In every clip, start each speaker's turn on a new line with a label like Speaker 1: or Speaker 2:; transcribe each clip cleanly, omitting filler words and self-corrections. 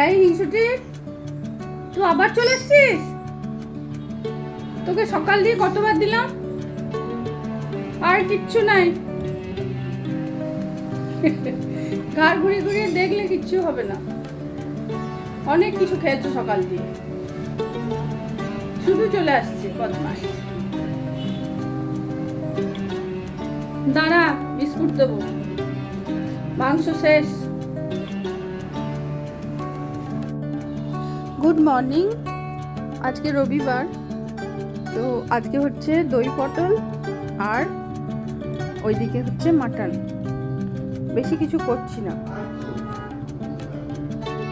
Speaker 1: এই হিংসুটি, তুই আবার চলে এসছিস? তোকে সকাল দিয়ে কতবার দিলাম, আর কিচ্ছু নাই। ঘাড় ঘুরিয়ে ঘুরিয়ে দেখলে কিচ্ছু হবে না। অনেক কিছু খেয়েছো সকাল দিয়ে, শুধু চলে আসছে বদমাস। দাঁড়া, বিস্কুট দেবো, মাংস শেষ। Good morning. আজকে রবিবার, তো আজকে হচ্ছে দই পটল আর ওইদিকে হচ্ছে মাটন। বেশি কিছু করছি না,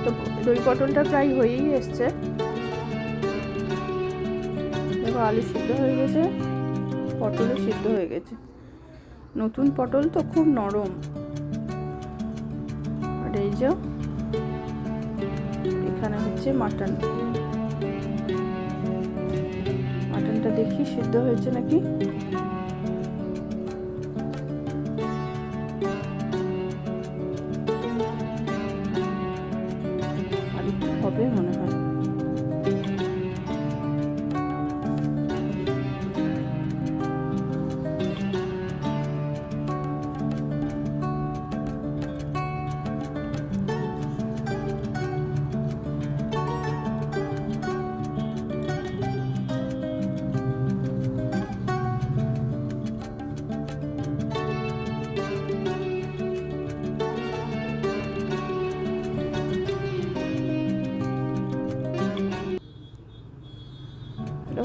Speaker 1: তো দই পটলটা প্রায় হয়েই এসছে। দেখো আলু সিদ্ধ হয়ে গেছে, পটলও সিদ্ধ হয়ে গেছে। নতুন পটল তো খুব নরম। আর এই যে এখানে হচ্ছে মাটন। মাটনটা দেখি সিদ্ধ হয়েছে নাকি। আর একটু হবে মনে হয়।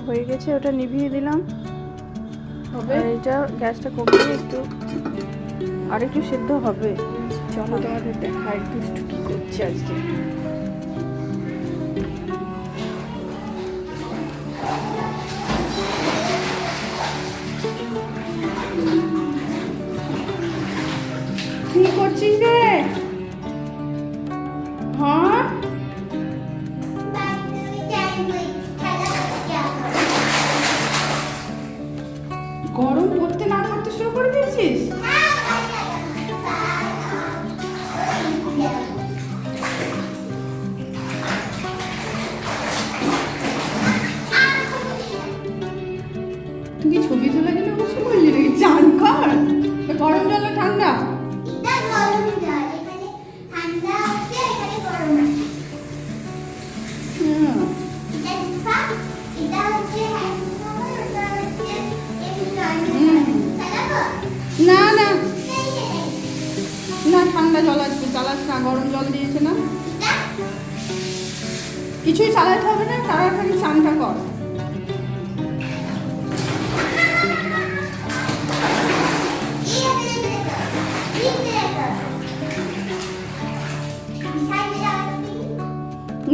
Speaker 1: হয়ে গেছে, ওটা নিভিয়ে দিলাম। আর এটা গ্যাসটা কমিয়ে আর একটু সেদ্ধ হবে। চলো তোমাদের দেখা একটু কি করছি আজকে। কি করছিস রে? হ্যাঁ, গরম করতে না করতে শুরু করে দিয়েছিস? তুই কি ছবি তোলার জন্য বসে বললি নাকি? চান কর। গরম জল না ঠান্ডা? না না না, ঠান্ডা জল আসবে, চালাস না। গরম জল দিয়েছে না, কিছুই চালাতে হবে না। তাড়াতাড়ি চানটা কর।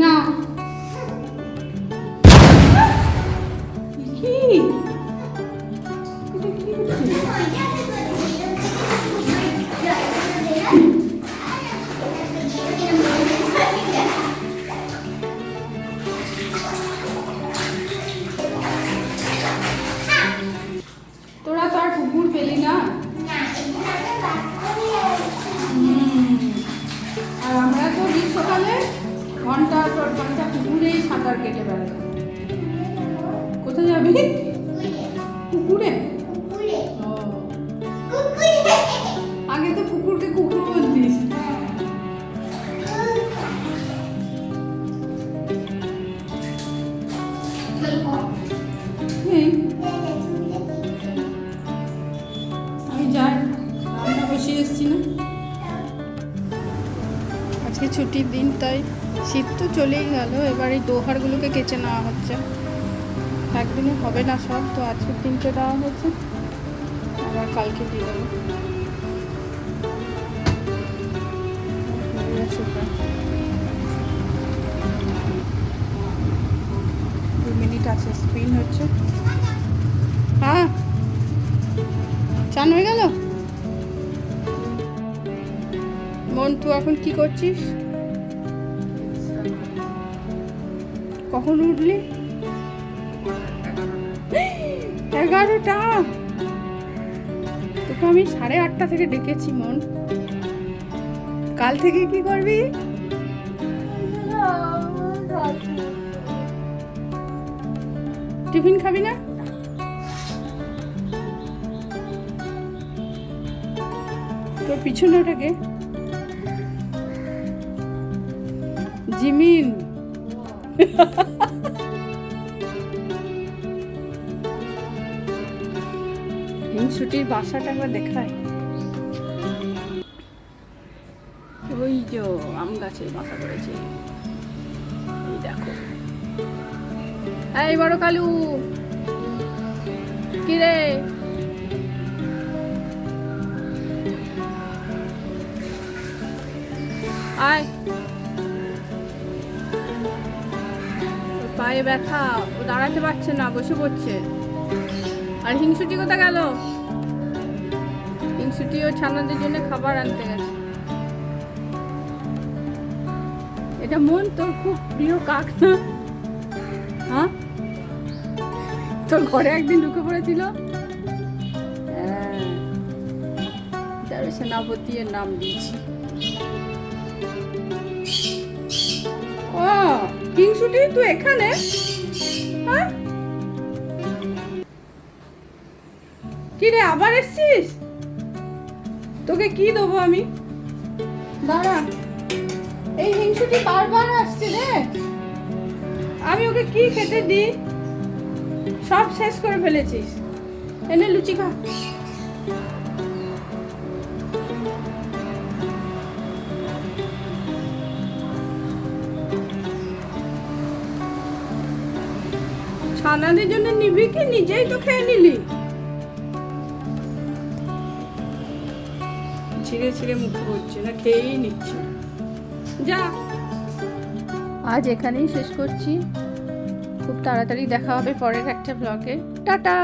Speaker 1: না কি তোরা তো আর কুকুর পেলি না। আর আমরা তো গ্রীষ্মকালে ঘন্টার পর ঘন্টা পুকুরেই সাঁতার কেটে বেড়াই। কোথায় যাবি? পুকুরে? ও, আগে তো পুকুরকে কুকুর বলতিস। আমি যাই, রান্না বসিয়ে এসছি না। আজকে ছুটির দিন, তাই শীত তো চলেই গেল। এবার এই দোহারগুলোকে কেচে নেওয়া হচ্ছে। একদিনে হবে না সব, তো আজকে 3টে দেওয়া হয়েছে, আবার কালকে দিয়ে দেবো। 2 মিনিট আছে, স্পিন হচ্ছে। হ্যাঁ, চান হয়ে গেল। মন, তুই এখন কি করছিস? কখন উঠলি? 11টা। তোকে আমি 8:30 থেকে ডেকেছি মন। কাল থেকে কি করবি? টিফিন খাবি না? তোর পিছনে ওটাকে জিমিন। হিংসুটির বাসাটা একবার দেখায়। ওই যে আম গাছে বাসা করেছে, এই দেখো। এই বড় কালু, কিরে আয়। পায়ে ব্যথা, ও দাঁড়াতে পারছে না, বসে পড়ছে। আর হিংসুটি কোথা গেল? হিংসুটি ও ছানাদের জন্য খাবার আনতে গেছে। এটা মন তোর খুব প্রিয় কাক না? হ্যাঁ, তোর ঘরে একদিন ঢুকে পড়েছিল। তার সেনাপতি এর নাম দিয়েছি। ও হিংসুটি, তুই এখানে? হ্যাঁ, কি রে আবার এসছিস? তোকে কি দেবো আমি? দাঁড়া, এই হিংসুটি বারবার আসছে রে। আমি ওকে কি খেতে দিই? সব শেষ করে ফেলেছিস। এনে লুচি খা। ছানাদের জন্য নিবি কি নিজেই তো খেয়ে নিলি? ছিঁড়ে ছিঁড়ে মুখে পড়ছে না, খেয়েই নিচ্ছি। যা, আজ এখানেই শেষ করছি। খুব তাড়াতাড়ি দেখা হবে পরের একটা ব্লগে। টাটা।